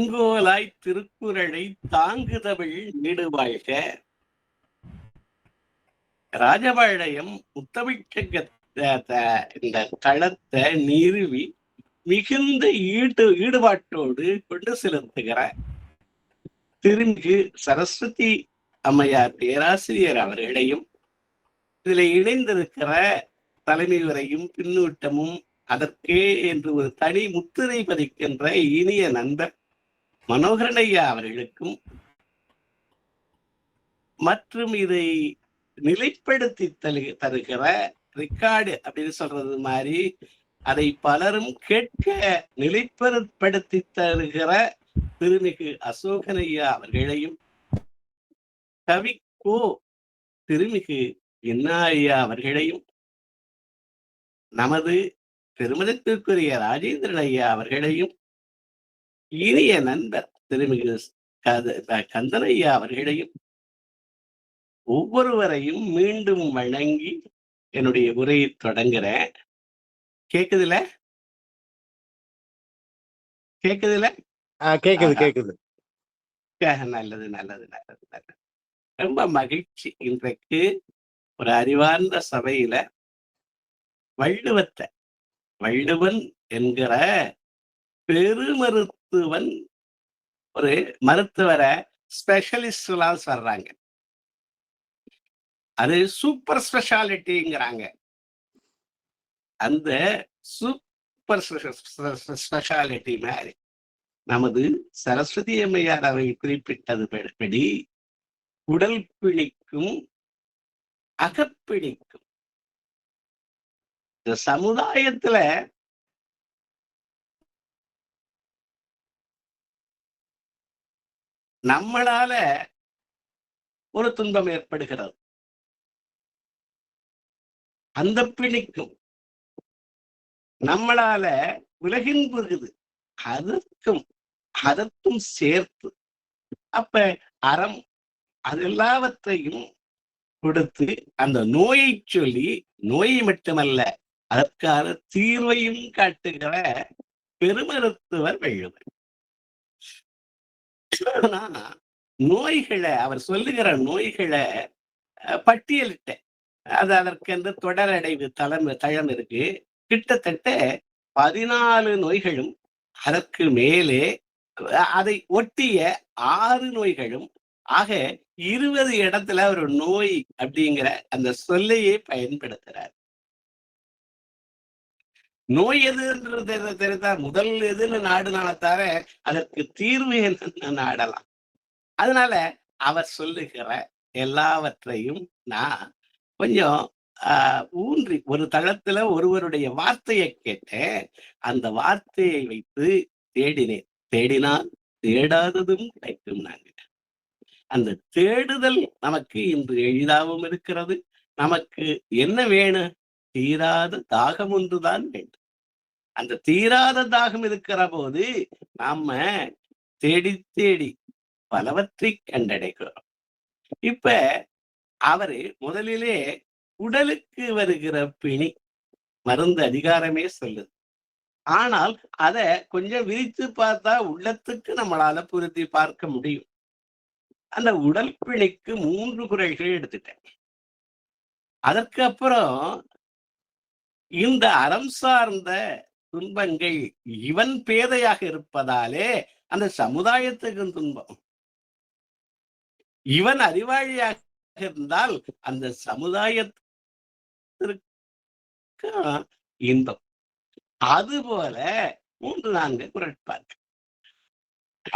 தாங்கோலாய் திருக்குறளை தாங்குதமிழ் நீடு வாழ்க. ராஜபாளையம் முத்தமிழ்ச்சங்க இந்த களத்தை நிறுவி மிகுந்த ஈடுபாட்டோடு கொண்டு செலுத்துகிற திருமிகு சரஸ்வதி அம்மையார் பேராசிரியர் அவர்களையும் இதில் இணைந்திருக்கிற தலைமை உரையும் பின்னூட்டமும் அதற்கே என்று ஒரு தனி முத்திரை பதிக்கின்ற இனிய நண்பர் மனோகரன் ஐயா அவர்களுக்கும் மற்றும் இதை நிலைப்படுத்தி தருகிற ரெக்கார்டு அப்படின்னு சொல்றது மாதிரி அதை பலரும் கேட்க நிலைப்படுத்தி தருகிற திருமிகு அசோகன் ஐயா அவர்களையும் கவிக்கோ திருமிகு ஐயா அவர்களையும் நமது பெருமதத்திற்குரிய ராஜேந்திரன் ஐயா அவர்களையும் இனிய நண்பர் திருமிகு கந்தன் ஐயா அவர்களையும் ஒவ்வொருவரையும் மீண்டும் வணங்கி என்னுடைய உரையை தொடங்குறேன். கேக்குதுல கேக்குதுல கேக்குது. நல்லது நல்லது நல்லது நல்லது. ரொம்ப மகிழ்ச்சி. இன்றைக்கு ஒரு அறிவார்ந்த சபையில வள்ளுவன் என்கிற பெருமருத்துவன் ஒரு மருத்துவரை ஸ்பெஷலிஸ்ட் எல்லாம் சொல்றாங்க. அது சூப்பர் ஸ்பெஷாலிட்டிங்கிறாங்க. அந்த சூப்பர் ஸ்பெஷாலிட்டி மாதிரி நமது சரஸ்வதி அம்மையார் அவர்கள் குறிப்பிட்டது படி உடல் பிணிக்கும் அகப்பிணிக்கும் இந்த சமுதாயத்துல நம்மளால ஒரு துன்பம் ஏற்படுகிறது. அந்த பிணிக்கும் நம்மளால உலகின் பொழுது அதற்கும் சேர்த்து அப்ப அறம் அது எல்லாவற்றையும் கொடுத்து அந்த நோயை சொல்லி நோயை மட்டுமல்ல அதற்கான தீர்வையும் காட்டுகிற பெருமருத்துவர் வள்ளுவர். நோய்களை அவர் சொல்லுகிற நோய்களை பட்டியலிட்ட அது அதற்கென்று தொடரடைவு தளம் இருக்கு. கிட்டத்தட்ட 14 நோய்களும் அதற்கு மேலே அதை ஒட்டிய 6 நோய்களும் ஆக 20 இடத்துல ஒரு நோய் அப்படிங்கிற அந்த சொல்லையே பயன்படுத்துறார். நோய் எதுன்றது தெரிந்தா முதல் எதுன்னு நாடுனால அதற்கு தீர்வு என்ன நாடலாம். அதனால அவர் சொல்லுகிற எல்லாவற்றையும் நான் கொஞ்சம் ஊன்றி ஒரு தளத்துல ஒருவருடைய வார்த்தையை கேட்டேன். அந்த வார்த்தையை வைத்து தேடினால் தேடாததும் கிடைக்கும். நாங்க அந்த தேடுதல் நமக்கு இன்று எளிதாகவும் இருக்கிறது. நமக்கு என்ன வேணும்? தீராத தாகம் ஒன்றுதான் வேண்டும். அந்த தீராத தாகம் இருக்கிற போது நாம தேடி தேடி பலவற்றை கண்டடைகிறோம். இப்ப அவரு முதலிலே உடலுக்கு வருகிற பிணி மருந்து அதிகாரமே சொல்லுது. ஆனால் அத கொஞ்சம் விரித்து பார்த்தா உள்ளத்துக்கு நம்மளால பொருத்தி பார்க்க முடியும். அந்த உடல் பிணிக்கு 3 குறள்கள் எடுத்துட்டேன். அதற்கு அப்புறம் இந்த அறம் சார்ந்த துன்பங்கள் இவன் பேதையாக இருப்பதாலே அந்த சமுதாயத்துக்கு துன்பம், இவன் அறிவாளியாக இருந்தால் அந்த சமுதாயத்திற்கு இன்பம். அதுபோல 3-4 குறட்பார்கள்.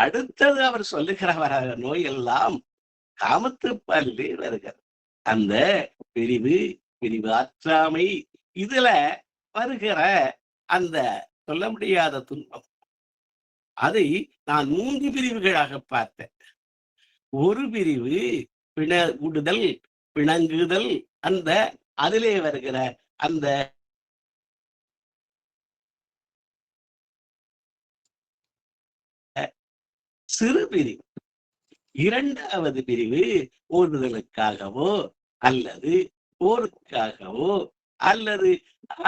அடுத்தது அவர் சொல்லுகிற நோய் எல்லாம் காமத்து பல்லி வருகிறது. அந்த பிரிவு ஆற்றாமை இதுல வருகிற அந்த சொல்ல முடியாத துன்பம் அதை நான் 3 பிரிவுகளாக பார்த்தேன். ஒரு பிரிவு விடுதல் பிணங்குதல், அந்த அதிலே வருகிற அந்த சிறு பிரிவு. 2வது பிரிவு ஓடுதலுக்காகவோ அல்லது போருக்காகவோ அல்லது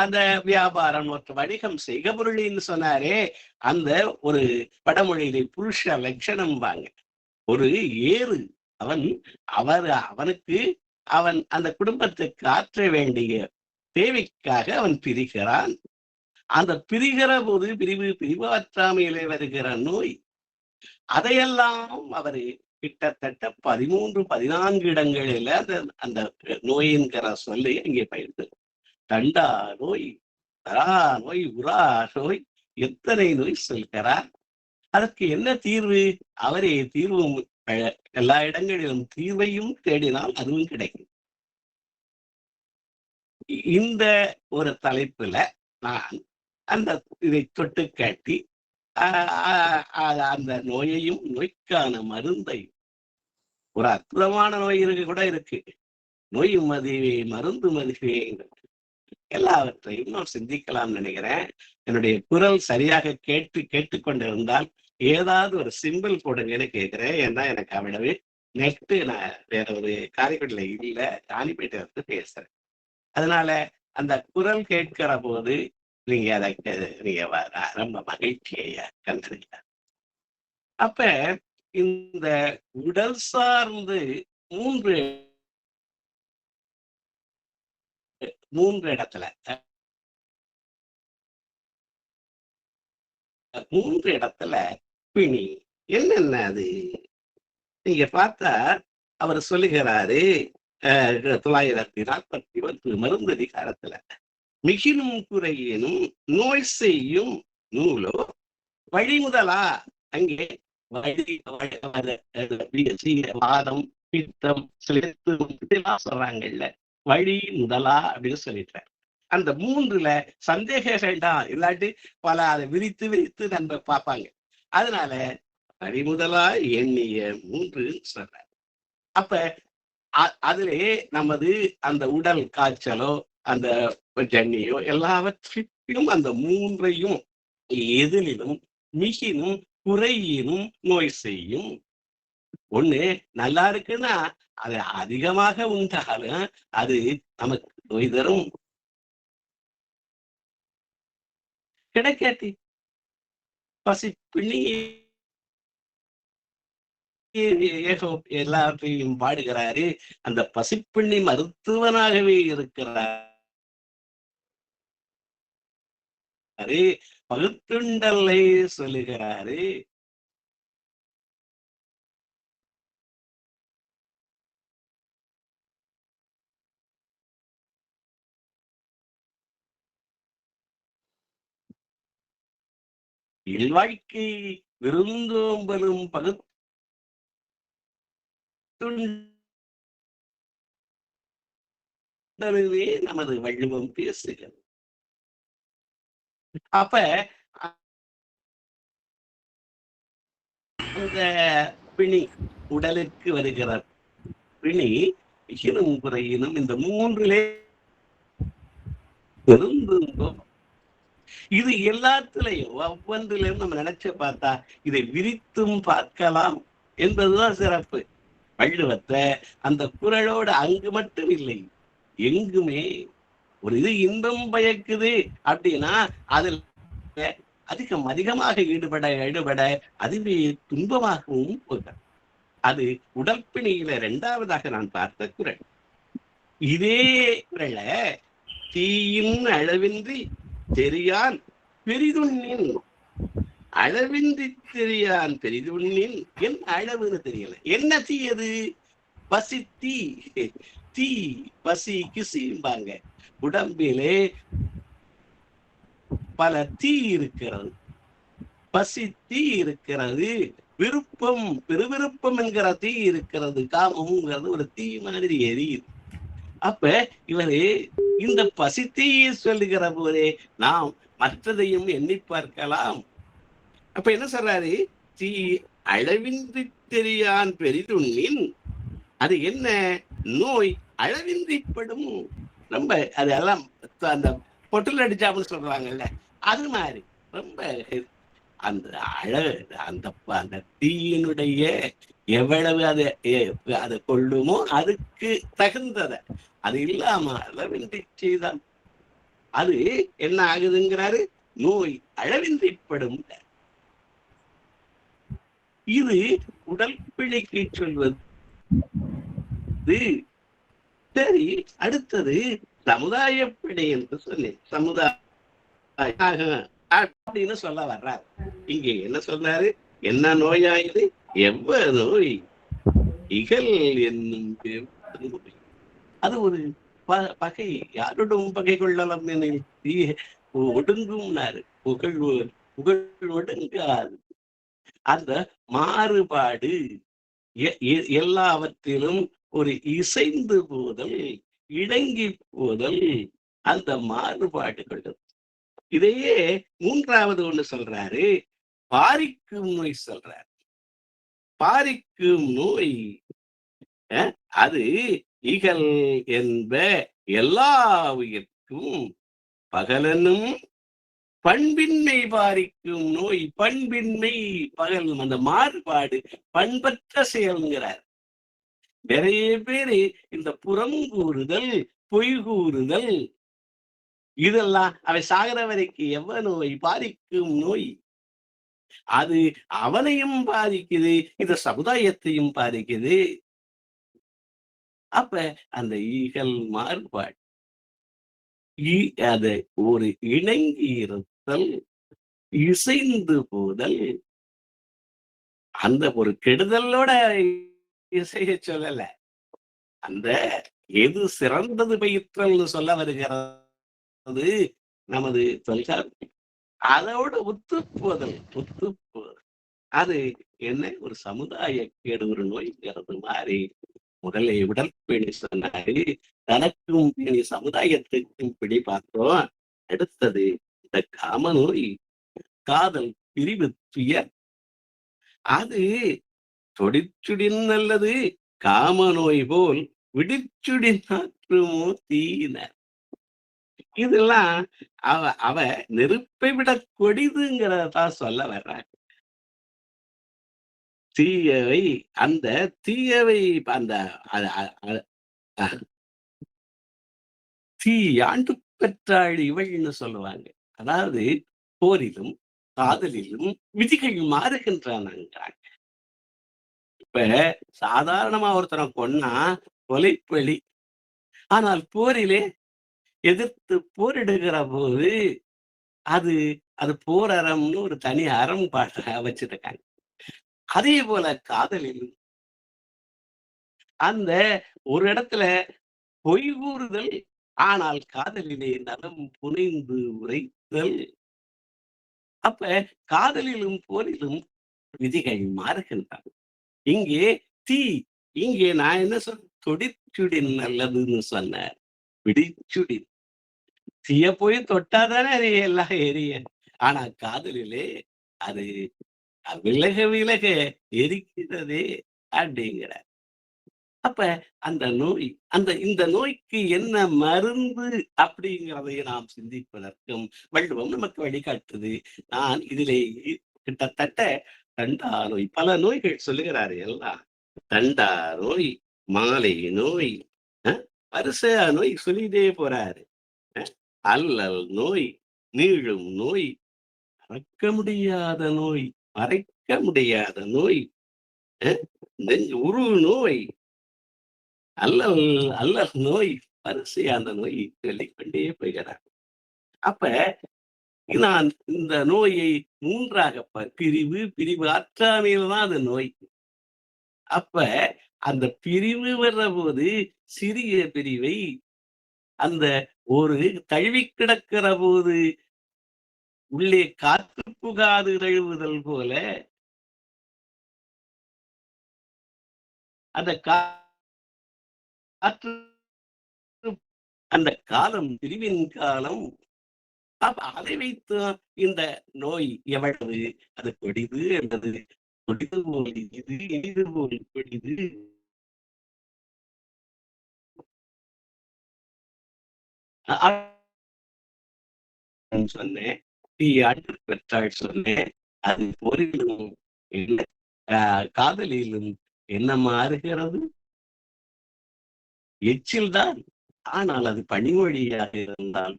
அந்த வியாபாரம் மற்றும் வணிகம் செய்க பொருளின்னு சொன்னாரே, அந்த ஒரு வடமொழியிலே புருஷ லட்சணம் வாங்க. ஒரு ஏறு அவனுக்கு அவன் அந்த குடும்பத்துக்கு ஆற்ற வேண்டிய தேவைக்காக அவன் பிரிகிறான். அந்த பிரிகிற போது பிரிவாற்றாமையிலே வருகிற நோய், அதையெல்லாம் அவரு கிட்டத்தட்ட 13, 14 இடங்களில அந்த நோயின்கிற சொல்லி இங்கே பயிர்த்து தண்டா நோய், தரா நோய், உரா நோய், எத்தனை நோய் சொல்கிறார். அதற்கு என்ன தீர்வு? அவரே தீர்வும். எல்லா இடங்களிலும் தீர்வையும் தேடினால் அதுவும் கிடைக்கும். இந்த ஒரு தலைப்புல நான் அந்த இதை தொட்டு காட்டி அந்த நோயையும் நோய்க்கான மருந்தையும், ஒரு அற்புதமான நோய் கூட இருக்கு, நோய் மதிவே மருந்து மதிவே, எல்லாவற்றையும் நான் சிந்திக்கலாம் நினைக்கிறேன். என்னுடைய குரல் சரியாக கேட்டுக்கொண்டிருந்தால் ஏதாவது ஒரு சிம்பிள் போடுங்கன்னு கேட்கிறேன். ஏன்னா எனக்கு அவ்வளவு நெட்டு நான் வேற ஒரு காரைக்குடியில இல்ல, ராணிப்பேட்டை வந்து பேசுறேன். அதனால அந்த குரல் கேட்கிற போது நீங்க நீங்க ரொம்ப மகிழ்ச்சியா கண்டுறீங்க. அப்ப இந்த உடல் சார்ந்து மூன்று இடத்துல பிணி என்னென்ன அது நீங்க பார்த்தா அவர் சொல்லுகிறாரு 941 மருந்து அதிகாரத்துல, மிகினும் குறையினும் நோய் செய்யும் நூலோ வழிமுதலா. அங்கே வாதம், பித்தம், சொல்றாங்கல்ல, வழி முதலா அப்படின்னு சொல்லிட்டார். அந்த 3ல சந்தேகம் வேண்டாம், இல்லாட்டி பல அதை விரித்து நம்ம பார்ப்பாங்க. அதனால வழிமுதலா எண்ணிய 3 சொல்றார். அப்ப அதிலே நமது அந்த உடல் காய்ச்சலோ அந்த ஜன்னியோ எல்லாவற்றிலும் அந்த 3ஐயும் எதிலும் மிகினும் குறையினும் நோய் செய்யும். ஒண்ணு நல்லா இருக்குன்னா அது அதிகமாக உண்டாலும் அது நமக்கு நோய் தரும். கிடைக்காட்டி பசிப்பிணி எல்லாத்தையும் பாடுகிறாரு. அந்த பசிப்பிணி மருத்துவனாகவே இருக்கிறாரு. பகுத்துண்டலை சொல்லுகிறாரு. இல்வாழ்க்கை விருந்தோம்பலும் பகுத்துண்டலுமே நமது வள்ளுவம் பேசுகிறது. அப்ப அந்த பிணி, உடலுக்கு வருகிற பிணி மிகினும் குறையினும் இந்த 3லே விருந்தோம்பலும். இது எல்லாத்துலயும் ஒவ்வொன்றிலும் நம்ம நினைச்சு பார்த்தா இதை விரித்தும் பார்க்கலாம் என்பதுதான் சிறப்பு. வள்ளுவத்தை அந்த குறளோடு அங்கு மட்டும் இல்லை, எங்குமே ஒரு இது இன்பம் பயக்குது அப்படின்னா அதில் அதிகமாக ஈடுபட அதுவே துன்பமாகவும் போகிறது. அது உடற்பிணியில 2வதாக நான் பார்த்த குறள். இதே குறள தீயின் அளவின்றி தெரியான் பெரிதுண்ணின், அளவின்றி தெரியான் பெரிதுண்ணின், என் அளவுன்னு தெரியல. என்ன தீயது? பசி தீ. தீ பசி கிசிம்பாங்க. உடம்பிலே பல தீ இருக்கிறது, பசி தீ இருக்கிறது, விருப்பம் பெருவிருப்பம் என்கிற தீ இருக்கிறது, காமம்ங்கிறது ஒரு தீ மாதிரி எரியுது. அப்ப இவரு இந்த பசி தீயை சொல்லுகிற போதே நாம் மற்றதையும் எண்ணி பார்க்கலாம். அப்ப என்ன சொல்றாரு? தீ அளவின்றி தெரியான் பெரிதுண்ணின், அது என்ன? நோய் அளவின்றிப்படும். ரொம்ப அதெல்லாம் அந்த பொட்டில் அடிச்சாப்புன்னு சொல்றாங்கல்ல, அது மாதிரி ரொம்ப அந்த அந்த தீயினுடைய எவ்வளவு அதை கொள்ளுமோ அதுக்கு தகுந்தத, அது இல்லாம அளவின்றி செய்தான் அது என்ன ஆகுதுங்கிறாரு, நோய் அளவின்றிப்படும். இது உடல் பிழைக்கு சொல்வது. சரி, அடுத்தது சமுதாய பிழை என்று சொன்னேன். சமுதாய அப்படின்னு சொல்ல வர்றாரு. இங்க என்ன சொன்னாரு, என்ன நோயாயுது, எவ்வ நோய் இகல் என்னும் நோய். அது ஒரு பகை. யாருடன் பகை கொள்ளலாம் எனில் ஒடுங்கும்னாரு. புகழ் ஒடுங்காது. அந்த மாறுபாடு எல்லாவற்றிலும் ஒரு இசைந்து போதல், இணங்கி போதல், அந்த மாறுபாடுகள். இதையே மூன்றாவது ஒண்ணு சொல்றாரு, பாரிக்கும் நோய் சொல்றாரு. பாரிக்கும் நோய் அது இகல் என்ப எல்லா உயிர்க்கும் பகலனும் பண்பின்மை பாரிக்கும் நோய். பண்பின்மை, பகல், அந்த மாறுபாடு, பண்பற்ற செயல்கிறார். நிறைய பேரு இந்த புறம் கூறுதல், பொய் கூறுதல், இதெல்லாம் அவை சாகர வரைக்கும் எவ்வ நோய் பாதிக்கும் நோய். அது அவனையும் பாதிக்குது, இந்த சமுதாயத்தையும் பாதிக்குது. அப்ப அந்த ஈகல் மாறுபாடு, அதை ஒரு இணங்கி இருத்தல், இசைந்து போதல், அந்த ஒரு கெடுதலோட இசைய சொல்லல, அந்த எது சிறந்தது பயிற்றல்னு சொல்ல வருகிறது நமது தொல்காப்பியம். அதோடு ஒத்துப்போதல், ஒத்துப்போதல். அது என்ன, ஒரு சமுதாய கேடு, ஒரு நோய்ங்கிறது மாதிரி. முதல்ல உடற்பேணி சொன்னாரு, தனக்கும் பேணி சமுதாயத்துக்கும் பிடி பார்த்தோம். அடுத்தது இந்த காம நோய், காதல், பிரிவு, துயர். அது தொடிச்சுடின் நல்லது காம நோய் போல் விடிச்சுடின் ஆற்றுமோ தீயினர். இதெல்லாம் அவ நெருப்பை விட கொடிதுங்கிறதான் சொல்ல வர்றாங்க. தீயவை, அந்த தீயவை, அந்த தீயாண்டு பெற்றாள் இவள்னு சொல்லுவாங்க. அதாவது போரிலும் காதலிலும் விதிகள் மாறுகின்றன. இப்ப சாதாரணமா ஒருத்தனை கொன்னா கொலைப்பழி. ஆனால் போரிலே எதிர்த்து போரிடுகிற போது அது அது போர் அறம்னு ஒரு தனி அறம் பாட்ட வச்சிருக்காங்க. அதே போல காதலிலும் அந்த ஒரு இடத்துல பொய் கூறுதல், ஆனால் காதலிலே நலம் புனைந்து உரைத்தல். அப்ப காதலிலும் போரிலும் விதிகள் மாறுகின்றன. இங்கே தீ, இங்கே நான் என்ன சொன்ன, தொடிச்சுடின் நல்லதுன்னு சொன்னேன். பிடிச்சுடின், தீய போய் தொட்டாதானே அது எல்லாம் எரிய. ஆனா காதலிலே அது விலக விலக எரிக்கிறதே அப்படிங்கிற. அப்ப அந்த நோய், இந்த நோய்க்கு என்ன மருந்து அப்படிங்கிறதை நாம் சிந்திப்பதற்கும் வள்ளுவம் நமக்கு வழிகாட்டுது. நான் இதிலே கிட்டத்தட்ட தண்டா நோய், பல நோய்கள் சொல்லுகிறாரு. எல்லாம் தண்டா நோய், மாலை நோய், வருஷ நோய் சொல்லிட்டே போறாரு. அல்லல் நோய், நீளும் நோய், மறக்க முடியாத நோய், மறைக்க முடியாத நோய், உரு நோய், அல்லல் அல்லல் நோய், வரிசை அந்த நோய் சொல்லிக்கொண்டே போகிறார். அப்ப நான் இந்த நோயை மூன்றாக பிரிவு, பிரிவு ஆற்றாமையில் தான் அது நோய். அப்ப அந்த பிரிவு வர்ற போது சிறிய பிரிவை அந்த ஒரு தழுவி கிடக்கிற போது உள்ளே காற்று புகாது தழுவுதல் போல அந்த காற்று, அந்த காலம் பிரிவின் காலம். அப்ப அதை வைத்து இந்த நோய் எவ்வளவு அது கொடிது என்பது, கொடிது போல் இது, இனிது போல் கொடிது. சொன்னேன், தீ ஆண்டு பெற்றாள் சொன்னேன். அது போரிலும் காதலிலும் என்ன மாறுகிறது, எச்சில் தான். ஆனால் அது பனிமொழியாக இருந்தால்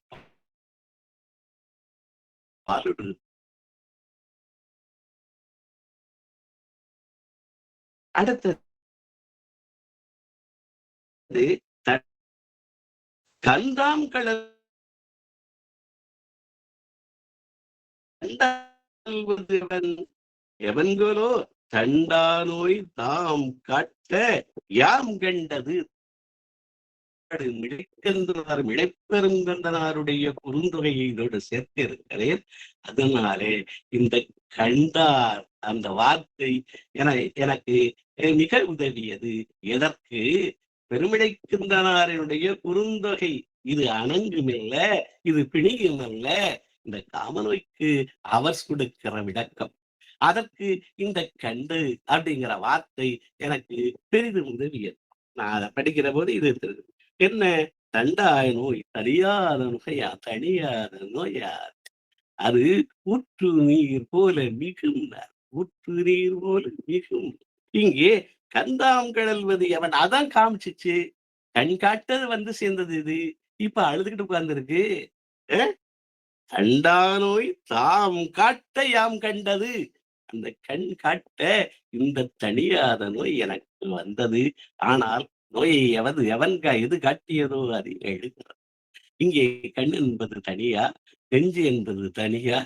பாலுடு. அடுத்தது கந்தாம் கடல் எவன்களோ தண்டா நோய் தாம் காட்ட யாம் கண்டது. மிடைக்கந்தனார் மிடைப்பெருங்கந்தனாருடைய குறுந்தொகையை இதோடு சேர்த்திருக்கிறேன். அதனாலே இந்த கண்டார் அந்த வார்த்தை எனக்கு மிக உதவியது. எதற்கு? பெருமிடைக்கந்தனாரினுடைய குறுந்தொகை இது அணங்குமில்ல, இது பிணியுமல்ல. இந்த காமநோய்க்கு அவர் கொடுக்கிற விளக்கம். அதற்கு இந்த கண்டு அப்படிங்கிற வார்த்தை எனக்கு பெரிதும் உதவியது. நான் அதை படிக்கிற போது இது என்ன? தண்டாய நோய் தனியாத நோயா, தனியாத நோயா, அது ஊற்று நீர் போல மிகும். ஊற்று நீர் போல மிகும். இங்கே கந்தாம் கடல்வது எவன்? அதான் காமிச்சிச்சு. கண் காட்டது வந்து சேர்ந்தது இது. இப்ப அழுதுகிட்டு உட்கார்ந்துருக்கு. கண்டா நோய் தாம் காட்ட யாம் கண்டது. அந்த கண் காட்ட இந்த தனியாத நோய் எனக்கு வந்தது. ஆனால் நோயை எவன் எது காட்டியதோ அது எழுகிறது. இங்கே கண் என்பது தனியா, நெஞ்சு என்பது தனியா,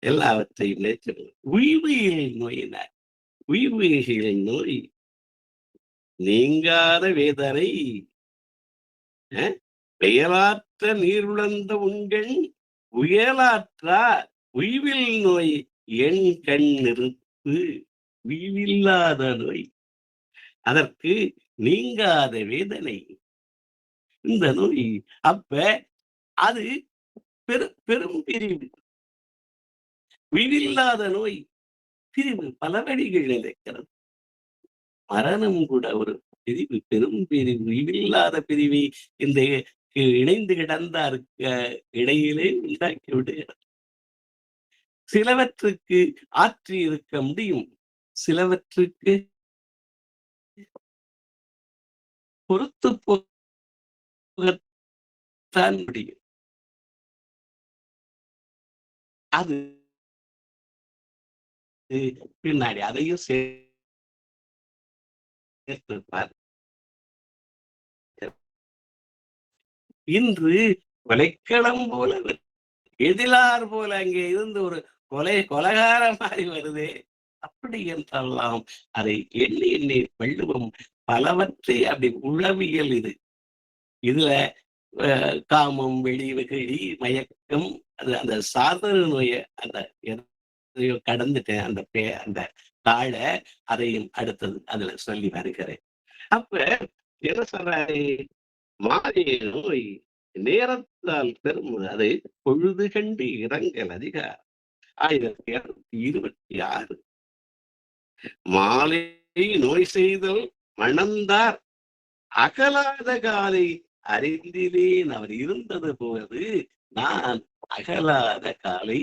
எல்லாவற்றையும் நேற்று உய்வியல் நோயினார். உய்வியல் நோய் நீங்காத வேதனை, பெயராற்ற நீருழந்த உண்கண் உயலாற்றா உய்வில் நோய் என் கண் நிறுத்து. உய்வில்லாத நோய், அதற்கு நீங்காத வேதனை. இந்த நோய் அப்ப அது பெரும் பிரிவு. உயிரில்லாத நோய் பிரிவு பல வழிகள் இருக்கிறது. மரணம் கூட ஒரு பிரிவு, பெரும் பிரிவு. உயிரில்லாத பிரிவை இந்த இணைந்து கிடந்தார் இடையிலே உண்டாக்கி விடுகிறது. சிலவற்றுக்கு ஆற்றி இருக்க முடியும், சிலவற்றுக்கு பொறுத்து போகத்தான் முடியும். அது பின்னாடி அதையும் சேர்த்திருப்பார். இன்று கொலைக்களம் போல எதிலார் போல அங்கே இருந்து ஒரு கொலைகார மாதிரி வருதே. அப்படி என்றெல்லாம் அதை எண்ணி எண்ணி வெள்ளுவம் பலவற்றை அப்படி உளவியல் இது. இதுல காமம், வெளி வெகுளி, மயக்கம், அந்த சாதன நோய அந்த எதையோ கடந்துட்டேன். அந்த தாழ அதையும் அடுத்தது அதுல சொல்லி வருகிறேன். அப்ப என்ன சொல்றாரு? மாறிய நோய் நேரத்தால் பெரும் அதை பொழுது கண்டு இரங்கல் அதிகாரம் 1226. மாலை நோய் செய்தல் மணந்தார் அகலாத காலை அறிந்திலேன். அவர் இருந்தது போது நான் அகலாத காலை,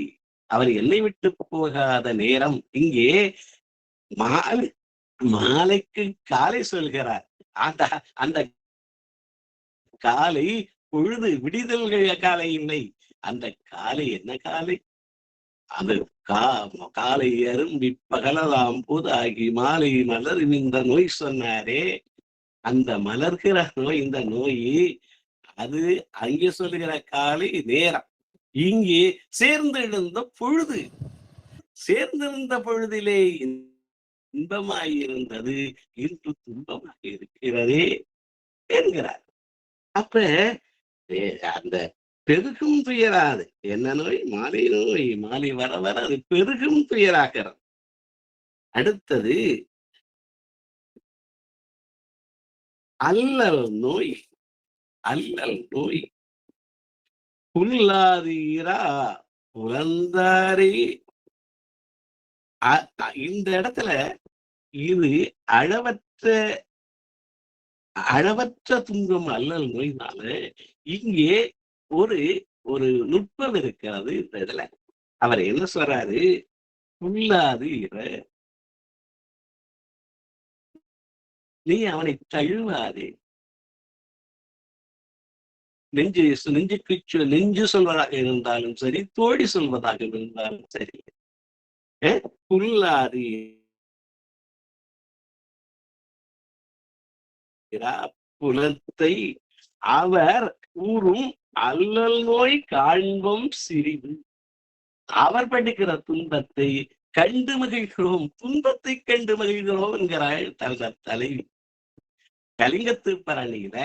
அவர் என்னை விட்டு போகாத நேரம். இங்கே மாலைக்கு காலை சொல்கிறார். அந்த காலை பொழுது விடிதல்கள் காலை இல்லை. அந்த காலை என்ன காலை? அது காலை அரும்பி பகலலாம் போதாகி மாலை மலரும் இந்த நோய் சொன்னாரே, அந்த மலர்கிற நோய், இந்த நோய் அது அங்கே சொல்லுகிற காலை நேரம். இங்கே சேர்ந்திருந்த பொழுது, சேர்ந்திருந்த பொழுதிலே இன்பமாயிருந்தது, இன்று துன்பமாக இருக்கிறதே என்கிறார். அப்ப அந்த பெருகும் துயராது. என்ன நோய்? மாலை நோய். மாலை வர வர அது பெருகும் துயராகிறது. அடுத்தது அல்லல் நோய். அல்லல் நோய் புல்லாதீரா புலந்தாரி. இந்த இடத்துல இது அளவற்ற துன்பம் அல்லல் நோய்னால இங்கே ஒரு ஒரு நுட்பம் இருக்கிறது. இந்த இதுல அவர் என்ன சொல்றாரு? புல்லாது இர, நீ அவனை தழுவாதே. நெஞ்சு சொல்வதாக இருந்தாலும் சரி, தோழி சொல்வதாக இருந்தாலும் சரி, புல்லாரி புலத்தை அவர் கூறும் அல்லல் நோய் காண்போம் சிறிது. அவர் படிக்கிற துன்பத்தை கண்டு மகிழ்கிறோம், துன்பத்தை கண்டு மகிழ்கிறோம் என்கிறாள் தலைவி. கலிங்கத்து பரணியில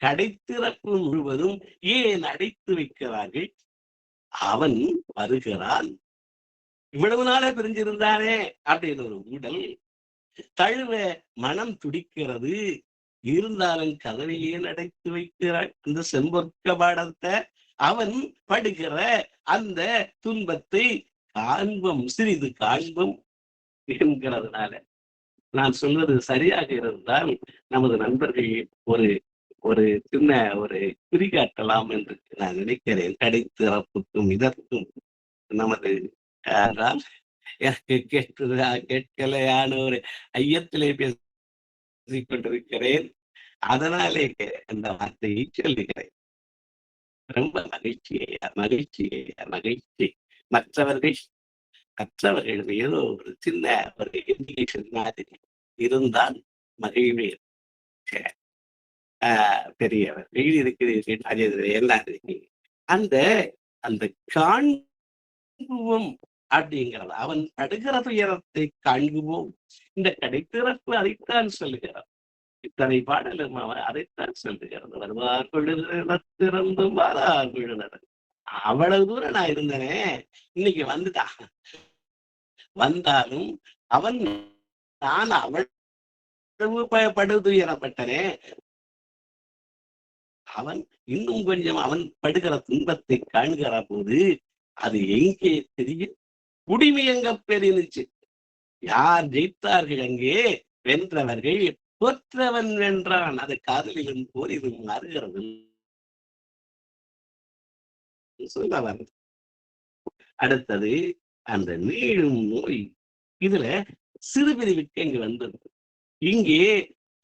கடைத்திறப்பு முழுவதும் ஏன் அடைத்து வைக்கிறார்கள்? அவன் வருகிறான், இவ்வளவு நாளே பிரிஞ்சிருந்தானே அப்படின்னு ஒரு உடல் தழுவ மனம் துடிக்கிறது. இருந்தாலும் கதவையே அடைத்து வைக்கிறாள். அந்த செம்பொற்க பாடத்தை அவன் படுகிற அந்த துன்பத்தை காண்போம், சிறிது காண்போம் என்கிறதுனால நான் சொல்வது சரியாக இருந்தால் நமது நண்பர்கள் ஒரு ஒரு சின்ன ஒரு குறிகாட்டலாம் என்று நான் நினைக்கிறேன். கடைத்திறப்புக்கும் இதற்கும் நமது எனக்கு கேட்கலையான ஒரு ஐயத்திலே பேசிக் கொண்டிருக்கிறேன். அதனாலே அந்த வார்த்தையை சொல்லுகிறேன். ரொம்ப மகிழ்ச்சி. மற்றவர்கள் ஏதோ ஒரு சின்ன ஒரு இண்டிகேஷன் மாதிரி இருந்தால் மகிழ்வேன். பெரியவர் எழுதியிருக்கிறீர்கள் எல்லாரும் அந்த அந்த காண்புவோம் அப்படிங்கிறது. அவன் படுகிற துயரத்தை காண்புவோம். இந்த கடைத்திறப்பு அதைத்தான் சொல்லுகிறார். இத்தனை பாடலும் அவன் அதைத்தான் சொல்லுகிறது. வருவார் பொழுதிறந்தும் வாரார் பொழுது. அவ்வளவு தூரம் நான் இருந்தனே, இன்னைக்கு வந்துட்டான். வந்தாலும் அவன் நான் அவ்வளவு படுதுயரப்பட்டனே, அவன் இன்னும் கொஞ்சம் அவன் படுகிற துன்பத்தை காண்கிற போது அது எங்கே தெரியும்? குடிமையங்க பெருந்துச்சு. யார் ஜெயித்தார்கள்? அங்கே வென்றவர்கள். தோற்றவன் வென்றான். அது காதலிலும் போரிலும் மாறுகிறது சொல்ல வருது. அடுத்தது அந்த நீளும் நோய். இதுல சிறுபிரிவுக்கு இங்கு வந்தது. இங்கே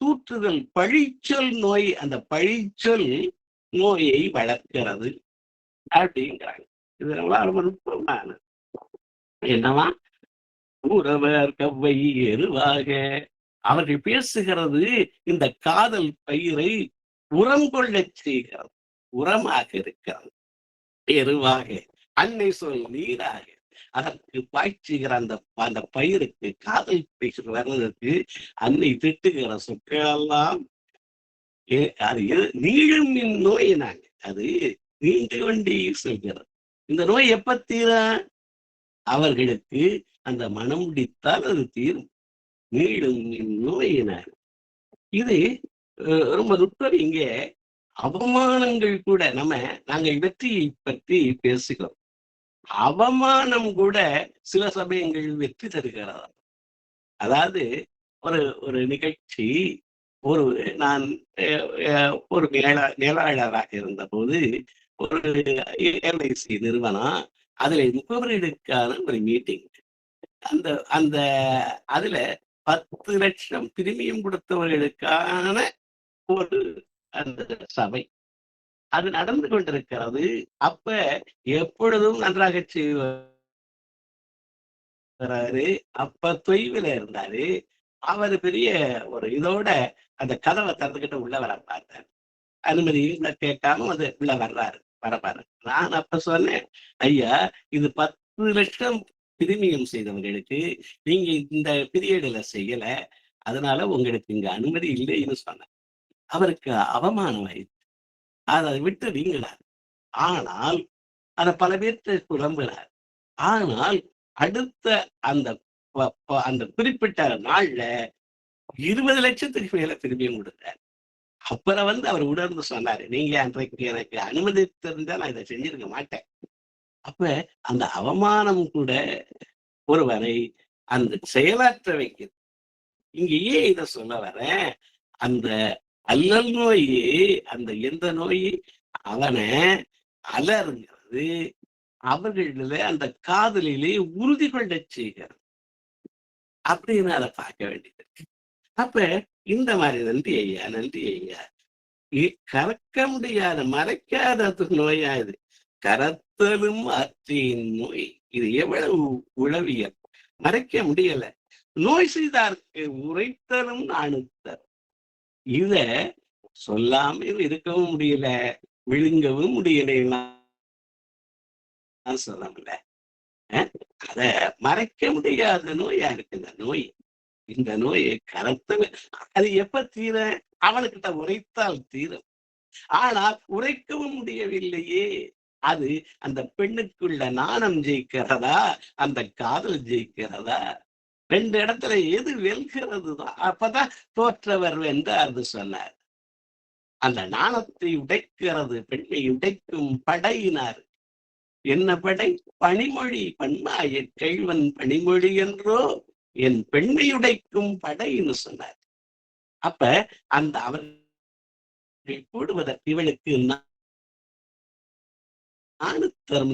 தூற்றுதல் பழிச்சொல் நோய், அந்த பழிச்சொல் நோயை வளர்க்கிறது அப்படிங்கிறாங்க. இது ரொம்ப நுட்பமான என்னவா? உறவர் கவ்வை எருவாக. அவர்கள் பேசுகிறது இந்த காதல் பயிரை உரம் கொள்ளச் செய்கிறது, உரமாக இருக்கிறது. எருவாக அன்னை சொல் நீராக அதற்கு பாய்ச்சுகிற அந்த பயிருக்கு, காதல் பயிர் வர்றதற்கு அன்னை திட்டுகிற சொற்களெல்லாம் அது நீளும் நோயினாங்க. அது நீண்டு கொண்டே சொல்கிறது. இந்த நோய் எப்ப தீரும்? அவர்களுக்கு அந்த மனம் முடித்தால் அது தீரும். நீளும் நோயினார். இது ரொம்ப நுட்பம். இங்கே அவமானங்கள் கூட நாங்கள் வெற்றியை பற்றி பேசுகிறோம். அவமானம் கூட சில சமயங்கள் வெற்றி தருகிறதா? அதாவது ஒரு நிகழ்ச்சி, நான் ஒரு மேலாளராக இருந்த போது ஒரு எல்ஐசி நிறுவனம், அதுல முகவர்களுக்கான ஒரு மீட்டிங். அந்த அதுல 10 லட்சம் பிரீமியம் கொடுத்தவர்களுக்கான ஒரு அந்த சபை அது நடந்து கொண்டிருக்கிறது. அப்ப எப்பொழுதும் நன்றாக செய்வாரு. அப்ப தொய்வில இருந்தாரு. அவரு பெரிய ஒரு இதோட அந்த கதவை திறந்துகிட்டு உள்ள வர பார்த்தார். அனுமதியும் கேட்காம அது உள்ள வரப்பாரு. நான் அப்ப சொன்னேன், ஐயா இது 10 லட்சம் பிரீமியம் செய்தவர்களுக்கு நீங்க இந்த பீரியட்ல செய்யல, அதனால உங்களுக்கு இங்க அனுமதி இல்லைன்னு சொன்னேன். அவருக்கு அவமானம் ஆயிடுச்சு. அதை விட்டு நீங்கினார். ஆனால் அதை பல பேர்த்த புலம்பினார். ஆனால் அடுத்த அந்த குறிப்பிட்ட நாள்ல 20 லட்சத்துக்கு மேல திரும்பியும் கொடுத்தார். அப்புறம் அவர் உணர்ந்து சொன்னாரு, நீங்க அன்றைக்கு எனக்கு அனுமதி தெரிஞ்சா நான் இதை செஞ்சிருக்க மாட்டேன். அப்ப அந்த அவமானம் கூட ஒருவரை அந்த செயலாற்ற வைக்கிறது. இங்க ஏன் இதை சொல்ல வரேன்? அந்த அல்லல் நோயே, அந்த எந்த நோய் அவனை அலறுங்கிறது, அவர்களில அந்த காதலிலே உறுதி கொள்ள செய்கிறது அப்படின்னு அதை பார்க்க வேண்டியது. அப்ப இந்த மாதிரி நன்றி ஐயா கறக்க முடியாத மறைக்காத நோயா இது. கரத்தலும் ஆற்றியின் நோய். இது எவ்வளவு உளவியல். மறைக்க முடியல. நோய் செய்தார்க்கு உரைத்தலும் அணுத்தல். இத சொல்லாம இருக்கவும் முடியல, விழுங்கவும் முடியல. சொல்ல முடியல. அத மறைக்க முடியாத நோயா இருக்கு இந்த நோய். இந்த நோயை கரத்தல். அது எப்ப தீர? அவனுக்கிட்ட உரைத்தால் தீரும். ஆனால் உரைக்கவும் முடியவில்லையே. அது அந்த பெண்ணுக்குள்ள நாணம் ஜெயிக்கிறதா, அந்த காதல் ஜெயிக்கிறதா? 2 இடத்துல எது வெல்கிறது தான். அப்பதான் தோற்றவர் வென்றார்னு சொன்னார். அந்த நாணத்தை உடைக்கிறது, பெண்ணை உடைக்கும் படையினார். என்ன படை? பணிமொழி. பண்பாய கேழ்வன் பணிமொழி என்றோ என் பெண்ணை உடைக்கும் படைன்னு சொன்னார். அப்ப அந்த அவர்கள் போடுவதற்கு இவளுக்கு நாணுத்தரும்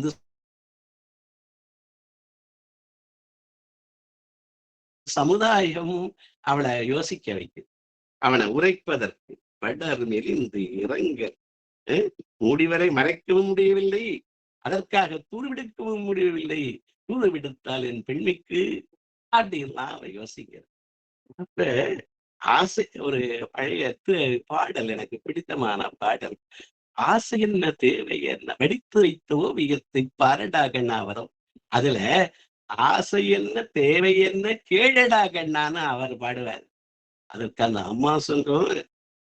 சமுதாயமும் அவளை யோசிக்க வைக்குது. அவனை உரைப்பதற்கு படர் மெலிந்து இறங்க மூடிவரை மறைக்கவும் முடியவில்லை, அதற்காக தூதுவிடுக்கவும் முடியவில்லை. தூது விடுத்தால் என் பெண்மைக்கு அப்படின்லாம் அவ யோசிக்கிறார். அப்ப ஆசை ஒரு பழைய பாடல், எனக்கு பிடித்தமான பாடல். ஆசை என்ன தேவை என்ன வெடித்து வைத்த ஓவியத்தை பாரடா கண்ணா வரும். அதுல ஆசை என்ன தேவை என்ன கேளடா கண்ணான்னு அவர் பாடுவார். அதற்கு அந்த அம்மா சொல்றோம்,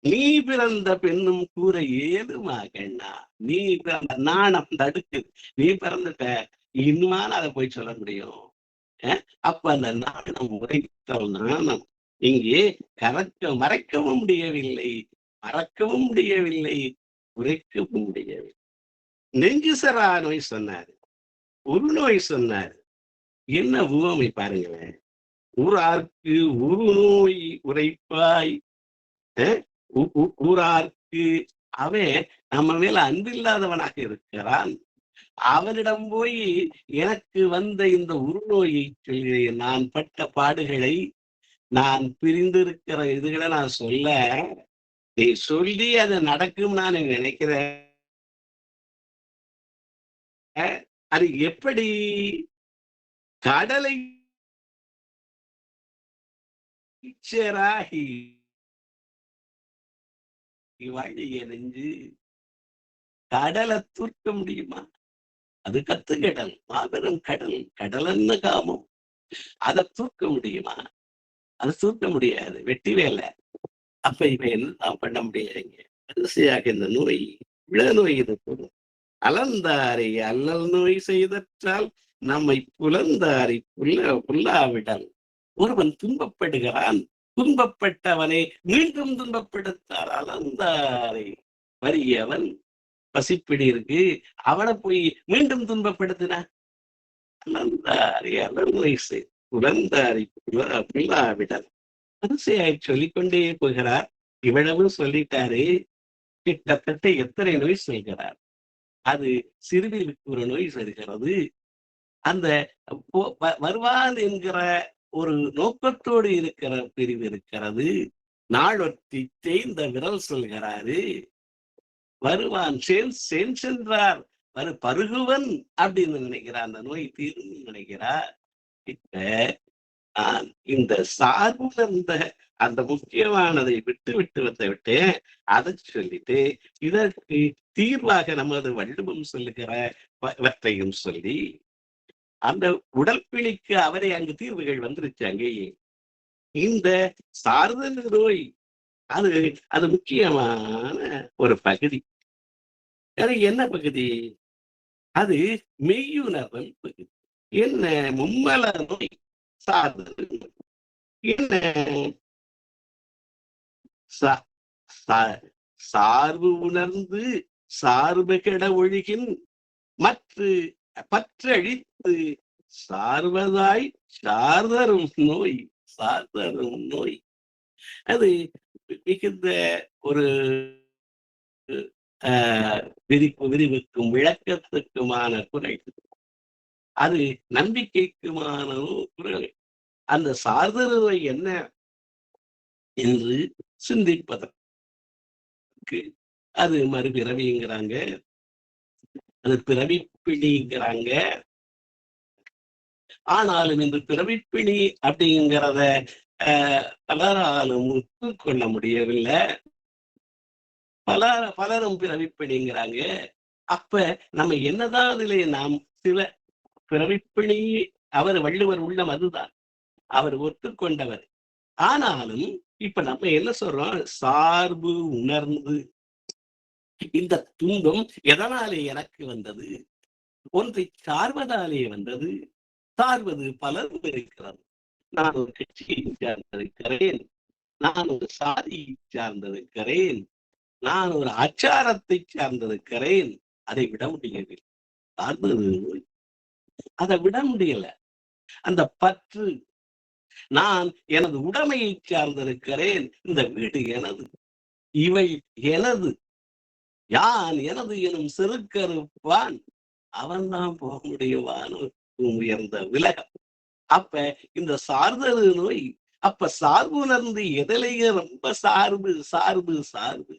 நீ பிறந்த பெண்ணும் கூற ஏதுமா கண்ணா. நீ பிறந்த நாணம் தடுக்குது. நீ பிறந்துட்ட, இன்னுமான அதை போய் சொல்ல முடியும். அப்ப அந்த நாணம் உரைத்தல் நாணம் இங்கே மறைக்கவும் முடியவில்லை, மறக்கவும் முடியவில்லை, உரைக்கவும் முடியவில்லை. நெஞ்சு சரா நோய் சொன்னாரு, ஒரு நோய் சொன்னாரு. என்ன உவமை பாருங்களேன். ஊரார்க்கு ஒரு நோய் உரைப்பாய். ஊரார்க்கு அவன் நம்ம மேல அன்பில்லாதவனாக இருக்கிறான். அவனிடம் போய் எனக்கு வந்த இந்த உருநோயை சொல்கிறேன், நான் பட்ட பாடுகளை, நான் பிரிந்திருக்கிற இதுகளை நான் சொல்ல, நீ சொல்லி அது நடக்கும் நான் நினைக்கிறேன். அது எப்படி? கடலை சேராகி வாழிய நெஞ்சு கடலை தூர்க்க முடியுமா? அது கத்துக்கடல், மாபெரும் கடல். கடலன்னு காமம். அதை தூர்க்க முடியுமா? அதை தூர்க்க முடியாது. வெட்டி வேலை. அப்ப இவன் என்னதான் பண்ண முடியாதுங்க. வரிசையாக இந்த நோய், விழ நோய் இது போதும். அலந்தாரை அல்லல் நோய் செய்தற்றால் நம்மை புலந்தாரை புல்லாவிடல். ஒருவன் துன்பப்படுகிறான், துன்பப்பட்டவனை மீண்டும் துன்பப்படுத்தார். அலந்தாரை வறியவன் பசிப்பிடி இருக்கு, அவனை போய் மீண்டும் துன்பப்படுத்தினா அலந்தாரை அல்லல் நோய் செய் புலந்தாரை புல்லாவிடல். வரிசையாய் சொல்லிக்கொண்டே போகிறார். இவ்வளவு சொல்லிட்டாரு. கிட்டத்தட்ட எத்தனை நோய் சொல்கிறார். அது சிறுவிற்கு ஒரு நோய் வருகிறது. அந்த வருவான் என்கிற ஒரு நோக்கத்தோடு இருக்கிற பிரிவு இருக்கிறது. நாளொத்தி தேய்ந்த விரல் சொல்கிறாரு. வருவான் சென்றார் பருகுவன் அப்படின்னு நினைக்கிறார். அந்த நோய் தீர்ந்து நினைக்கிறார். இப்ப நான் இந்த சார்ந்த அந்த முக்கியமானதை விட்டு விட்டு அதை சொல்லிட்டு இதற்கு தீர்வாக நமது வள்ளுவம் சொல்லுகிறவற்றையும் சொல்லி அந்த உடற்பிணிக்கு அவரை அங்கு தீர்வுகள் வந்துருச்சு. அங்கேயே இந்த சார்தல் நோய் அது அது முக்கியமான ஒரு பகுதி. என்ன பகுதி? அது மெய்யுணர்தல் பகுதி. என்ன மும்மல நோய் சார்தல். என்ன சார்பு உணர்ந்து சார்பு கெட ஒழுகின் பற்றழித்து சார்வதாய் சார்தரும் நோய். சார்தரும் நோய் அது மிகுந்த ஒரு விரிவுக்கும் விளக்கத்துக்குமான குரல். அது நம்பிக்கைக்குமான குரல். அந்த சார்தருவை என்ன என்று சிந்திப்பதற்கு இருக்கு. அது மறுபிறவிங்கிறாங்க, அது பிறவிப்பிணிங்கிறாங்க. ஆனாலும் இந்த பிறவிப்பிணி அப்படிங்கிறத பலராலும் ஒத்துக்கொள்ள முடியவில்லை. பலரும் பிறவிப்பிணிங்கிறாங்க. அப்ப நம்ம என்னதான் அதுல நாம் சில பிறவிப்பிணி, வள்ளுவர் உள்ளம் அதுதான், அவர் ஒத்துக்கொண்டவர். ஆனாலும் இப்ப நம்ம என்ன சொல்றோம், சார்பு உணர்ந்து இந்த துன்பம் எதனாலே எனக்கு வந்தது, ஒன்றை சார்வதாலே வந்தது. சார்வது பலரும் இருக்கிறது. நான் ஒரு கட்சியை சார்ந்திருக்கிறேன், நான் ஒரு சாதியை சார்ந்திருக்கிறேன், நான் ஒரு ஆச்சாரத்தை சார்ந்திருக்கிறேன். அதை விட முடியவில்லை. சார்ந்தது அதை விட முடியல. அந்த பற்று, நான் எனது உடைமையை சார்ந்திருக்கிறேன், இந்த வீடு எனது, இவை எனது, யான் எனது எனும் செருக்கறுப்பான் அவன் தான் போக முடியுவான் உயர்ந்த விலகம். அப்ப இந்த சார்ந்தது நோய். அப்ப சார்பு உணர்ந்து எதிலேயே ரொம்ப சார்பு சார்பு சார்பு.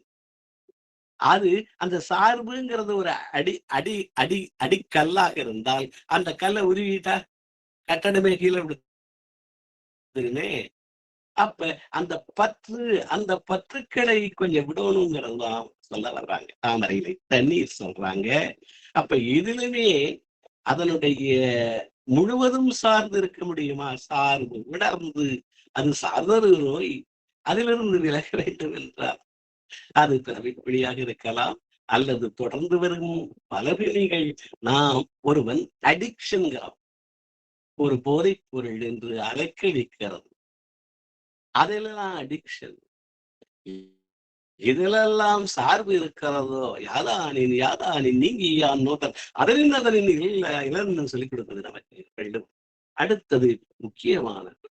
அது அந்த சார்புங்கிறது ஒரு அடி அடி அடி அடிக்கல்லாக இருந்தால் அந்த கல்லை உருவிட்டா கட்டடமே கீழே விடுதுன்னே. அப்ப அந்த பற்றுக்களை கொஞ்சம் விடணுங்கிறது தான் சொல்ல வர்றாங்க. தாமரையில தண்ணீர் சொல்றாங்க. அப்ப எதிலுமே அதனுடைய முழுவதும் சார்ந்து இருக்க முடியுமா? சார்பு உணர்ந்து அது சார்ந்தது நோய். அதிலிருந்து விலக வேண்டும் என்றால் அது பிறவிப்பிணியாக இருக்கலாம், அல்லது தொடர்ந்து வரும் பல பிணிகள். நாம் ஒருவன் அடிக்ஷன்கிறோம், ஒரு போதைப் பொருள் என்று அலைக்கழிக்கிறது, அதெல்லாம் அடிக்ஷன். இதிலெல்லாம் சார்பு இருக்கிறதோ யாதானின் யாதானின் நீங்கியான் நோக்கல் அதனின் அதனின் இளன்னு சொல்லிக் கொடுப்பது நமக்கு வேண்டும். அடுத்தது முக்கியமானது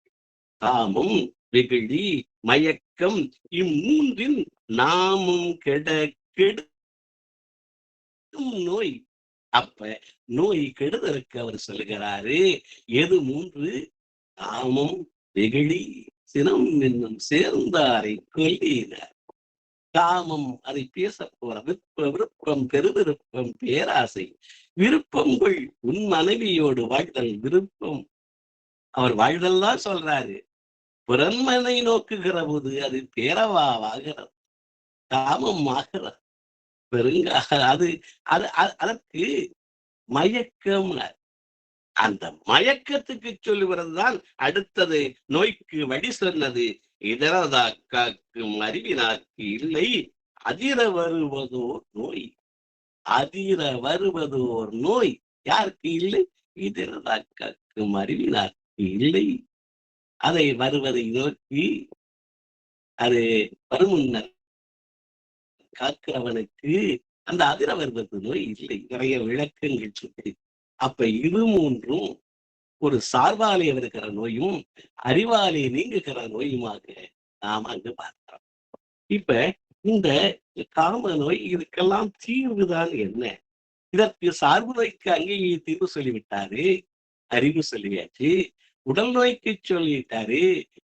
காமம், வெகுளி, மயக்கம். இம்மூன்றின் நாமும் கெடும் நோய். அப்ப நோய் கெடுதலுக்கு அவர் சொல்லுகிறாரு, எது மூன்று? காமம், வெகுளி, சினம் என்னும் சேர்ந்தாரை கொல்லினார். காமம், அதை பேச போற விருப்பம், பெருவிருப்பம், பேராசை. விருப்பங்கள் உன் மனைவியோடு வாழ்தல் விருப்பம். அவர் வாழ்தல் தான் சொல்றாரு. பிறன்மனை நோக்குகிற போது அது பேரவாகிறது, காமம் ஆகிறது, பெருங்காக. அது அது அதற்கு மயக்கம். அந்த மயக்கத்துக்கு சொல்லுவதுதான் அடுத்தது நோய்க்கு வழி சொன்னது. இதரதாக்காக்கும் அறிவினாக்கு இல்லை, அதிர வருவதோர் நோய். அதிர வருவதோர் நோய் யாருக்கு இல்லை? இதரதாக்காக்கும் அறிவினாக்கு இல்லை. அதை வருவதை நோக்கி அது வருமுன்னர் காக்கிறவனுக்கு அந்த அதிர வருவது நோய் இல்லை. நிறைய விளக்கங்கள் சொல்லி. அப்ப இது மூன்றும் ஒரு சார்பாலே வருகிற நோயும் அறிவாலே நீங்குகிற நோயுமாக நாம் அங்கு பார்க்கிறோம். இப்ப இந்த காம நோய், இதுக்கெல்லாம் தீர்வுதான் என்ன? இதற்கு சார்பு நோய்க்கு அங்கேயே தீர்வு சொல்லிவிட்டாரு, அறிவு சொல்லியாச்சு. உடல் நோய்க்கு சொல்லிட்டாரு,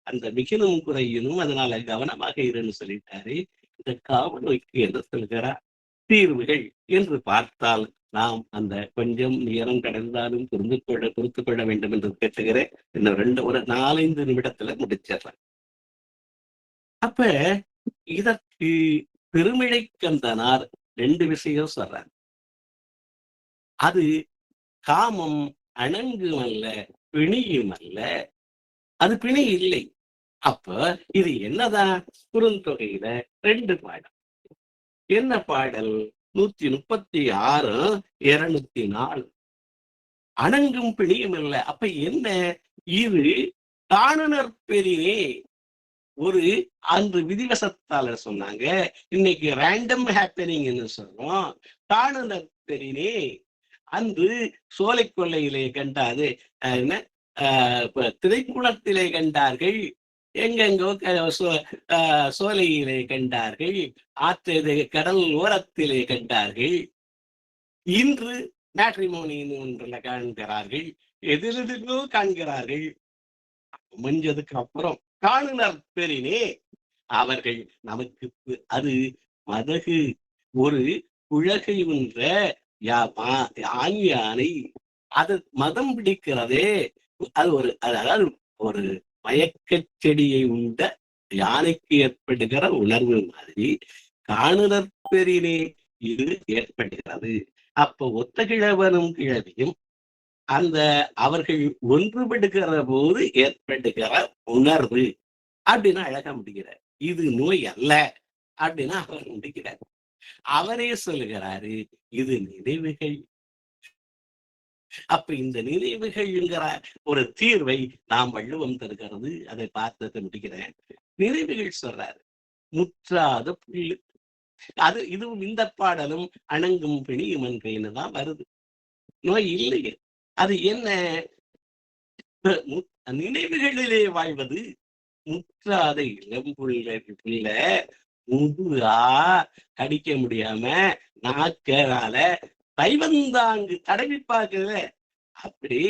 அந்த மிகினும் குறையினும் அதனால கவனமாக இருன்னு சொல்லிட்டாரு. இந்த காம நோய்க்கு என்ன சொல்கிறார் தீர்வுகள் என்று பார்த்தால், நாம் அந்த கொஞ்சம் நேரம் கடந்தாலும் பொறுத்து கொள்ள வேண்டும் என்று கேட்டுகிறேன். இன்னும் ஒரு 4-5 நிமிடத்துல முடிச்சிடறேன். அப்ப இதற்கு பெருமிழைக்கந்தனார் 2 விஷயம் சொல்றார். அது காமம் அணங்கும் அல்ல, பிணியும் அல்ல, அது பிணி இல்லை. அப்ப இது என்னதான்? குறுந்தொகையில 2 பாடல். என்ன பாடல்? 136, 204. அணங்கும் பிணியும் இல்லை. அப்ப என்ன இது? காணுனர் பெரினே. ஒரு அன்று விதிவசத்தாளர் சொன்னாங்க, இன்னைக்கு ரேண்டம் ஹேப்பனிங் சொல்றோம். காணுனர் பெரினே அன்று சோலை கொள்ளையிலே கண்டாது, என்ன திரைக்குளத்திலே கண்டார்கள், எங்கெங்கோ சோலையிலே கண்டார்கள், ஆற்று கடல் ஓரத்திலே கண்டார்கள். இன்று மேட்ரிமோனின்னு ஒன்றுல காண்கிறார்கள், எதிரெதிரோ காண்கிறார்கள். முடிஞ்சதுக்கு அப்புறம் காணுனர் பெரினே அவர்கள் நமக்கு அது மதகு ஒரு குழகை உன்ற ஆண் யானை அது மதம் பிடிக்கிறதே. அது அதாவது ஒரு மயக்கச் செடியை உண்ட யானைக்கு ஏற்படுகிற உணர்வு மாதிரி காணுதற் பெறினே இது ஏற்படுகிறது. அப்ப ஒத்த கிழவனும் கிழவியும் அந்த அவர்கள் ஒன்றுபடுகிற போது ஏற்படுகிற உணர்வு அப்படின்னு அழகா முடிகிறார். இது நோய் அல்ல அப்படின்னு அவர் முடிக்கிறார். அவரே சொல்லுகிறாரு, இது நினைவுகள். அப்ப இந்த நினைவுகள்ங்கிற ஒரு தீர்வை நாம் வள்ளுவம் தருகிறது. அதை பார்த்து முடிக்கிறேன். நினைவுகள் சொல்றாரு, முற்றாத புல்லு. அது இதுவும் இந்த பாடலும் அணங்கும் பிணியும் என்றேன்னு தான் வருது. நோய் இல்லையே. அது என்ன? நினைவுகளிலே வாழ்வது. முற்றாத இளம்புள்ள முதுகா கடிக்க முடியாம நாக்கனால தைவந்தாங்கு தடவி பார்க்கல. அப்படி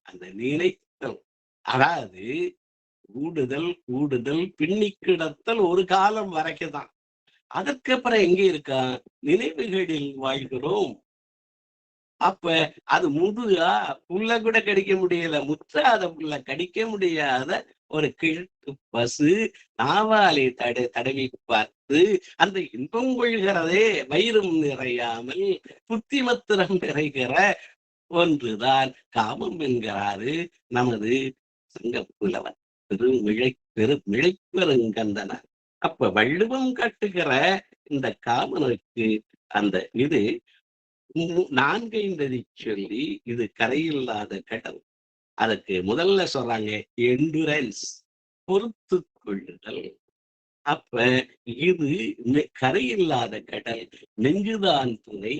அந்த நினைத்தல், அதாவது கூடுதல் பின்னி கிடத்தல் ஒரு காலம் வரைக்கும்தான். அதற்கப்புறம் எங்க இருக்கா? நினைவுகளில் வாழ்கிறோம். அப்ப அது முதுகா புல்ல கூட கடிக்க முடியல, முற்றாத புல்ல கடிக்க முடியாத ஒரு கிழட்டு பசு நாவாலை தடவி பார்த்து அந்த இன்பம் கொள்கிறதே வயிறும் நிறையாமல் புத்தி மத்திரம் நிறைகிற ஒன்றுதான் காமம் என்கிறாரு நமது சங்கப்புலவர் மிழைப்பெருங்கந்தனர். அப்ப வள்ளுவம் கட்டுகிற இந்த காமனுக்கு அந்த இது 4 சொல்லி இது கரையில்லாத கடல். அதுக்கு முதல்ல சொல்றாங்க எண்டுரன்ஸ், பொறுத்து கொள்ளுதல். அப்ப இது கரையில்லாத கடல், நெஞ்சுதான் துணை.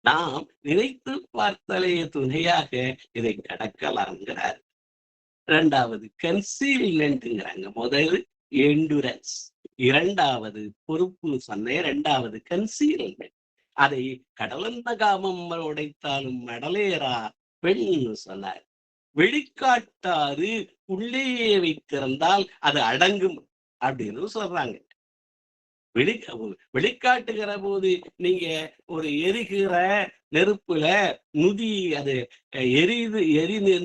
நாம் நினைத்து பார்த்தலே துணையாக இதை கடக்கலாம்ங்கிறார். 2வது கன்சீல்மெண்ட்ங்கிறாங்க. முதல் எண்டுரன்ஸ், 2வது பொறுப்பு சொன்னேன், 2வது கன்சீல்மெண்ட். அதை கடலந்த காமம் உடைத்தாலும் மடலேரா பெண் சொன்னார். வெளிக்காட்டாது உள்ளேயே வைத்திருந்தால் அது அடங்கும் அப்படின்னு சொல்றாங்க. வெளிக்காட்டுகிற போது நீங்க ஒரு எரிகிற நெருப்புல நுதி அது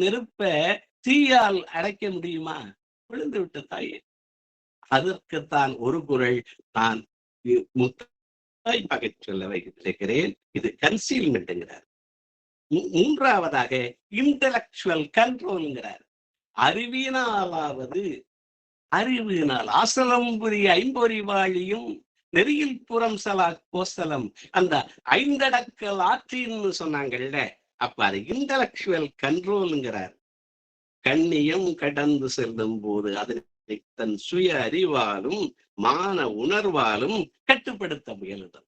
நெருப்ப தீயால் அடைக்க முடியுமா? விழுந்து விட்ட தாயே. அதற்குத்தான் ஒரு குறள் நான் முத்தாய்ப்பாக சொல்ல வைத்திருக்கிறேன். இது கன்சீல்மெண்ட்ங்கிறார். 3வதாக இன்டலெக்சுவல் கண்ட்ரோல்ங்கிறார். அறிவினாலாவது, அறிவினால் ஆசலம் புரிய ஐம்பொறிவாளியும் நெறியில் புறம் சலா கோசலம், அந்த 5 அடக்கல் ஆற்றின்னு சொன்னாங்கல்ல. அப்ப அது இன்டலெக்சுவல் கண்ட்ரோல்ங்கிறார். கண்ணியம் கடந்து செல்லும் போது அதனை தன் சுய அறிவாலும் மான உணர்வாலும் கட்டுப்படுத்த முயலுதல்.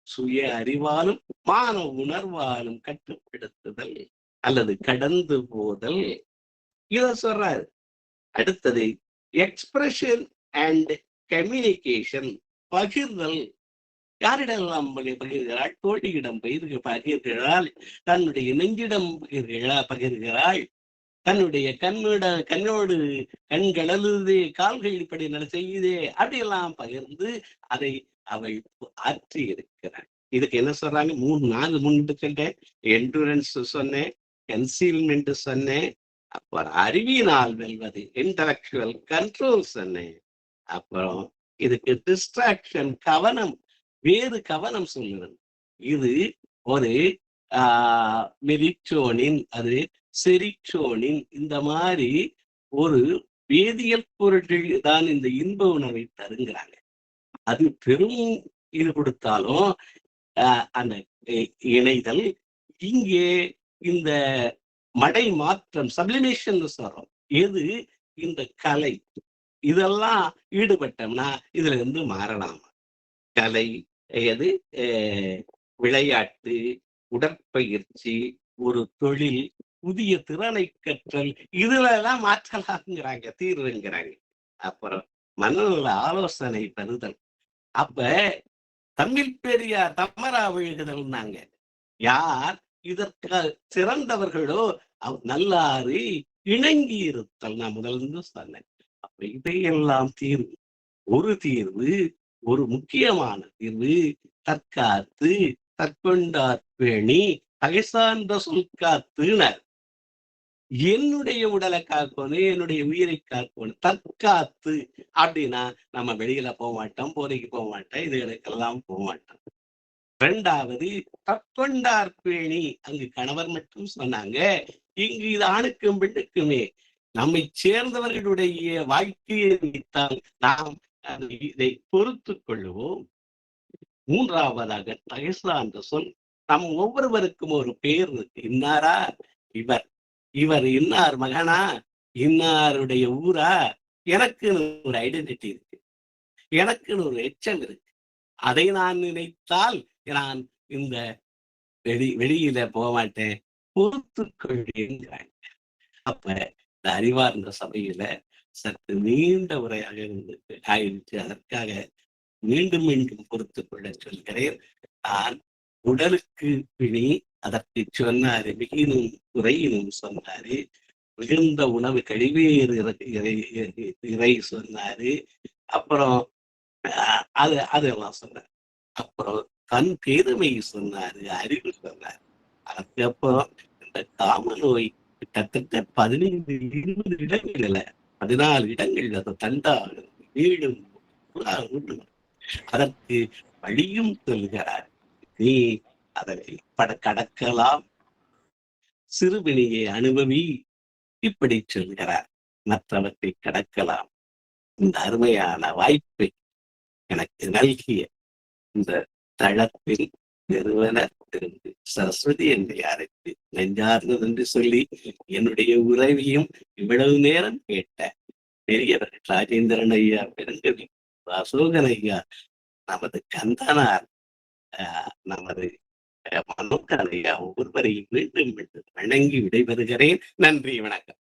சுய அறிவாலும் மான உணர்வாலும் கட்டுப்படுத்துதல் அல்லது கடந்து போதல், இத சொல்றாரு. அடுத்தது எக்ஸ்பிரஷன் அண்ட் கம்யூனிகேஷன், பகிர்தல். யாரிடம் பகிர்கிறாள்? தோழியிடம் பகிர்கிறாள், தன்னுடைய நெஞ்சிடம் பகிர்கிறாள், தன்னுடைய கண்ணோடு கண்களது கால்கள் இப்படி செய்யுதே அப்படியெல்லாம் பகிர்ந்து அதை அவள் ஆற்றி இருக்கிறாள். இதுக்கு என்ன சொல்றாங்க? 4 முன்னிட்டு சொல்றேன். என்டூரன்ஸ் சொன்னேன், கன்சீல்மெண்ட் சொன்னேன், அப்புறம் அறிவினால் வெல்வது இன்டலெக்சுவல் கண்ட்ரோல் சொன்னேன். அப்புறம் இதுக்கு டிஸ்ட்ராக்ஷன், கவனம், வேறு கவனம் சொல்லுறது. இது ஒரு மெரிட்டோனின், அது செரிட்டோனின், இந்த மாதிரி ஒரு வேதியியல் பொருட்கள் தான் இந்த இன்ப உணர்வை தருங்கிறாங்க. அது பெரும் இது கொடுத்தாலும் அந்த இணைதல், இங்கே இந்த மடை மாற்றம், சப்ளிமேஷன் சொல்றோம். எது இந்த கலை, இதெல்லாம் ஈடுபட்டோம்னா இதுல இருந்து மாறலாம். கலை, எது விளையாட்டு, உடற்பயிற்சி, ஒரு தொழில், புதிய திறனை கற்றல், இதுல எல்லாம் மாற்றலாம்ங்கிறாங்க, தீர்வுங்கிறாங்க. அப்புறம் மனநல ஆலோசனை பெறுதல். அப்ப தமிழ் பெரியார் தமரா விழுகுதல்னாங்க. யார் இதற்கு சிறந்தவர்களோ நல்லாறு இணங்கி இருத்தல். நான் முதல்ல சொன்னேன். அப்ப இதையெல்லாம் தீர்வு. ஒரு தீர்வு ஒரு முக்கியமான தீர்வு தற்காத்து தற்கொண்டார் பேணி தகைசான்ற சொல்காத்துனர். என்னுடைய உடலை காக்கணும், என்னுடைய உயிரை காக்கணும். தற்காத்து அப்படின்னா நம்ம வெளியில போக மாட்டோம், போதைக்கு போக மாட்டோம், இதுகளுக்கெல்லாம் போக மாட்டோம். இரண்டாவது தற்கொண்டார் பேணி, அங்கு கணவர் மட்டும் சொன்னாங்க, இங்கு இது ஆணுக்கும் பெண்ணுக்குமே. நம்மை சேர்ந்தவர்களுடைய வாழ்க்கையை நாம் இதை பொறுத்து கொள்ளுவோம். மூன்றாவதாக தகைசா என்ற சொல் நம் ஒவ்வொருவருக்கும் ஒரு பேர் இருக்கு. இன்னாரா இவர், இவர் இன்னார் மகனா, இன்னாருடைய ஊரா, எனக்குன்னு ஒரு ஐடென்டிட்டி இருக்கு, எனக்குன்னு ஒரு எச்சம் இருக்கு. அதை நான் நினைத்தால் நான் இந்த வெளியில போக மாட்டேன், பொறுத்து கொள்கிறேன். அப்ப இந்த அறிவார்ந்த சபையில சற்று நீண்ட உரையாக ஆயிடுச்சு. அதற்காக மீண்டும் மீண்டும் பொறுத்து கொள்ள சொல்கிறேன். நான் உடலுக்கு பிணி, அதற்கு சொன்னாரு, மிகினும் குறையினும் சொன்னாரு, மிகுந்த உணவு கழிவேறு இறை சொன்னாரு, அப்புறம் அதெல்லாம் சொன்னார். அப்புறம் கண் பேருமை சொன்னாரு, அறிவு சொன்னார். அதுக்கப்புறம் இந்த காம நோய் கிட்டத்தட்ட 15-20 இடங்கள்ல 14 இடங்கள் அதை தண்டாக வீடும் அதற்கு வழியும் சொல்கிறார். நீ அதனை கடக்கலாம், சிறுபிணியை அனுபவி, இப்படி சொல்கிறார். மற்றவற்றை கடக்கலாம். இந்த அருமையான வாய்ப்பை எனக்கு நல்கிய இந்த தளத்தில் நிறுவனர் சரஸ்வதி என்று அழைத்து நெஞ்சார்ந்தது என்று சொல்லி என்னுடைய உறவையும் இவ்வளவு நேரம் கேட்ட பெரியவர் ராஜேந்திரன் ஐயா, பெருங்கவி அசோகன் ஐயா, நமது கந்தனார், நமது மனோகர் ஐயா, ஒவ்வொருவரையும் மீண்டும் மீண்டும் வணங்கி விடைபெறுகிறேன். நன்றி, வணக்கம்.